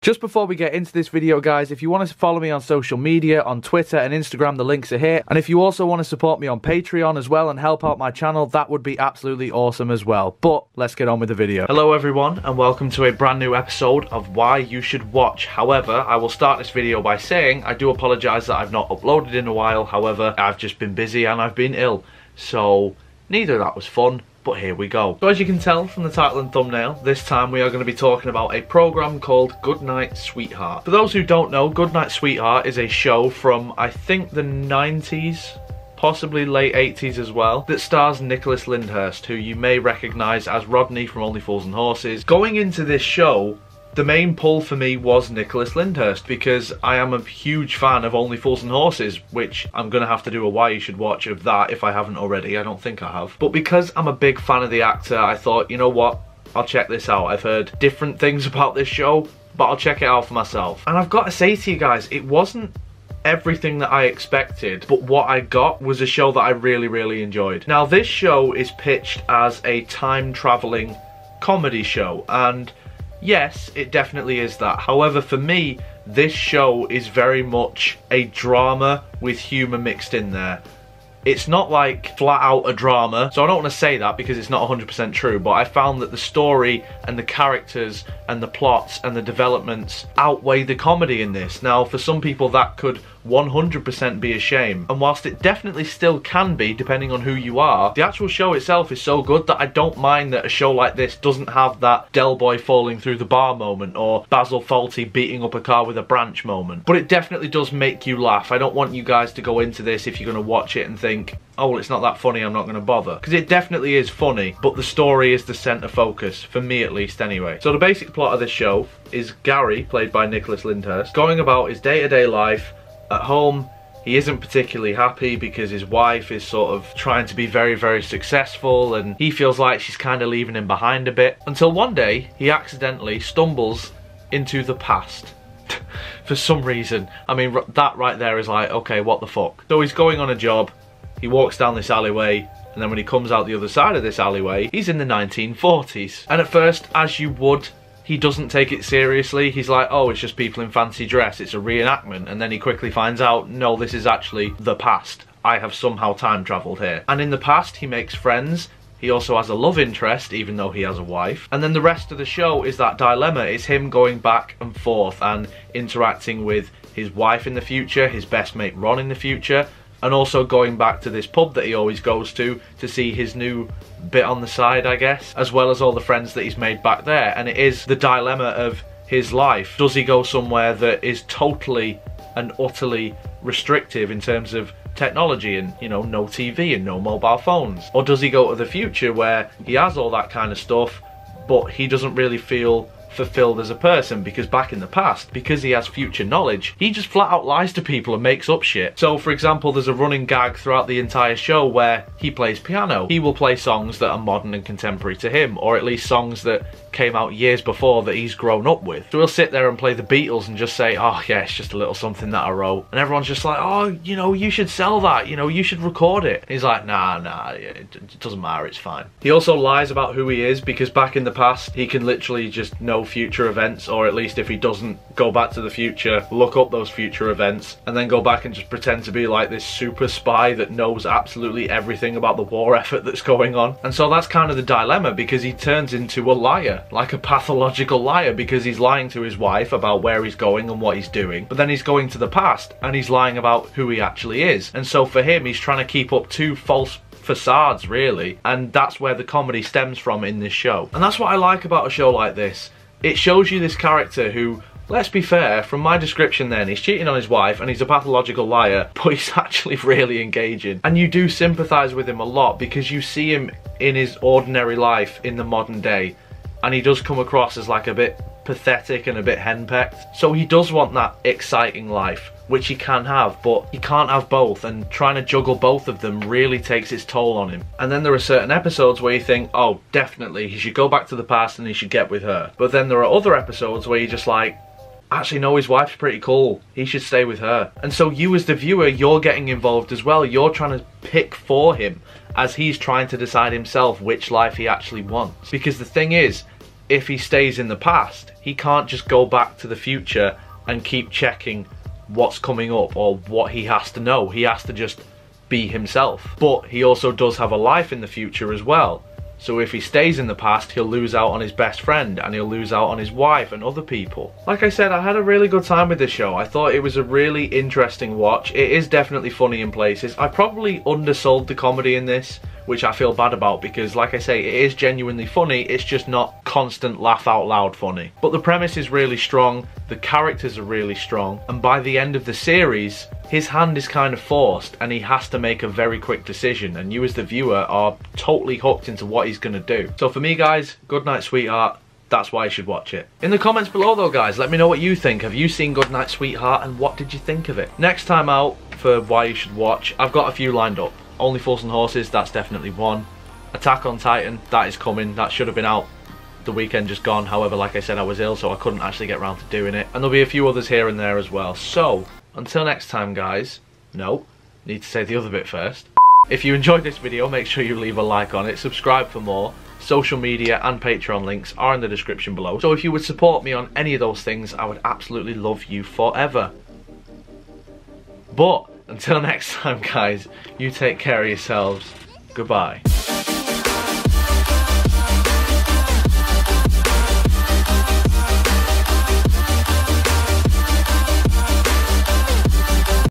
Just before we get into this video, guys, if you want to follow me on social media, on Twitter and Instagram, the links are here. And if you also want to support me on Patreon as well and help out my channel, that would be absolutely awesome as well. But let's get on with the video. Hello everyone, and welcome to a brand new episode of Why You Should Watch. However, I will start this video by saying I do apologise that I've not uploaded in a while. However, I've just been busy and I've been ill. So neither of that was fun. But here we go. So as you can tell from the title and thumbnail, this time we are going to be talking about a programme called Goodnight Sweetheart. For those who don't know, Goodnight Sweetheart is a show from, I think, the 90s, possibly late 80s as well, that stars Nicholas Lyndhurst, who you may recognise as Rodney from Only Fools and Horses. Going into this show, the main pull for me was Nicholas Lyndhurst, because I am a huge fan of Only Fools and Horses, which I'm going to have to do a Why You Should Watch of that if I haven't already. I don't think I have. But because I'm a big fan of the actor, I thought, you know what, I'll check this out. I've heard different things about this show, but I'll check it out for myself. And I've got to say to you guys, it wasn't everything that I expected, but what I got was a show that I really enjoyed. Now, this show is pitched as a time-travelling comedy show, and yes, it definitely is that. However, for me, this show is very much a drama with humour mixed in there. It's not like flat out a drama, so I don't want to say that because it's not 100% true, but I found that the story and the characters and the plots and the developments outweigh the comedy in this. Now, for some people that could 100% be a shame, and whilst it definitely still can be depending on who you are, the actual show itself is so good that I don't mind that a show like this doesn't have that Del Boy falling through the bar moment or Basil Fawlty beating up a car with a branch moment. But it definitely does make you laugh. I don't want you guys to go into this if you're going to watch it and think, oh well, it's not that funny, I'm not going to bother. Because it definitely is funny, but the story is the centre focus, for me at least anyway. So the basic plot of this show is Gary, played by Nicholas Lyndhurst, going about his day-to-day life. At home, he isn't particularly happy because his wife is sort of trying to be very successful, and he feels like she's kind of leaving him behind a bit. Until one day, he accidentally stumbles into the past. For some reason. I mean, that right there is like, okay, what the fuck? So he's going on a job, he walks down this alleyway, and then when he comes out the other side of this alleyway, he's in the 1940s. And at first, as you would, he doesn't take it seriously. He's like, oh, it's just people in fancy dress, it's a reenactment. And then he quickly finds out, no, this is actually the past. I have somehow time travelled here. And in the past, he makes friends. He also has a love interest, even though he has a wife. And then the rest of the show is that dilemma. It's him going back and forth and interacting with his wife in the future, his best mate Ron in the future, and also going back to this pub that he always goes to see his new bit on the side, I guess, as well as all the friends that he's made back there. And it is the dilemma of his life. Does he go somewhere that is totally and utterly restrictive in terms of technology and, you know, no TV and no mobile phones? Or does he go to the future where he has all that kind of stuff, but he doesn't really feel fulfilled as a person? Because back in the past, because he has future knowledge, he just flat out lies to people and makes up shit. So for example, there's a running gag throughout the entire show where he plays piano. He will play songs that are modern and contemporary to him, or at least songs that came out years before that he's grown up with. So he'll sit there and play the Beatles and just say, oh yeah, it's just a little something that I wrote. And everyone's just like, oh, you know, you should sell that, you know, you should record it. And he's like, nah, it doesn't matter, it's fine. He also lies about who he is, because back in the past, he can literally just know future events, or at least if he doesn't go back to the future, look up those future events, and then go back and just pretend to be like this super spy that knows absolutely everything about the war effort that's going on. And so that's kind of the dilemma, because he turns into a liar, like a pathological liar, because he's lying to his wife about where he's going and what he's doing, but then he's going to the past and he's lying about who he actually is. And so for him, he's trying to keep up two false facades, really, and that's where the comedy stems from in this show. And that's what I like about a show like this. It shows you this character who, let's be fair, from my description then, he's cheating on his wife and he's a pathological liar, but he's actually really engaging. And you do sympathise with him a lot because you see him in his ordinary life in the modern day, and he does come across as like a bit pathetic and a bit henpecked. So he does want that exciting life, which he can have, but he can't have both, and trying to juggle both of them really takes its toll on him. And then there are certain episodes where you think, oh, definitely, he should go back to the past and he should get with her. But then there are other episodes where you're just like, actually no, his wife's pretty cool, he should stay with her. And so you as the viewer, you're getting involved as well. You're trying to pick for him as he's trying to decide himself which life he actually wants. Because the thing is, if he stays in the past, he can't just go back to the future and keep checking what's coming up or what he has to know. He has to just be himself. But he also does have a life in the future as well. So if he stays in the past, he'll lose out on his best friend, and he'll lose out on his wife and other people. Like I said, I had a really good time with this show. I thought it was a really interesting watch. It is definitely funny in places. I probably undersold the comedy in this, which I feel bad about, because like I say, it is genuinely funny. It's just not constant laugh out loud funny. But the premise is really strong, the characters are really strong, and by the end of the series, his hand is kind of forced and he has to make a very quick decision, and you as the viewer are totally hooked into what he's going to do. So for me guys, Goodnight Sweetheart, that's why you should watch it. In the comments below though guys, let me know what you think. Have you seen Goodnight Sweetheart and what did you think of it? Next time out for why you should watch, I've got a few lined up. Only Fools and Horses, that's definitely one. Attack on Titan, that is coming. That should have been out the weekend just gone. However, like I said, I was ill, so I couldn't actually get around to doing it. And there'll be a few others here and there as well. So, until next time guys, no, need to say the other bit first. If you enjoyed this video, make sure you leave a like on it, subscribe for more. Social media and Patreon links are in the description below. So if you would support me on any of those things, I would absolutely love you forever. But until next time guys, you take care of yourselves. Goodbye.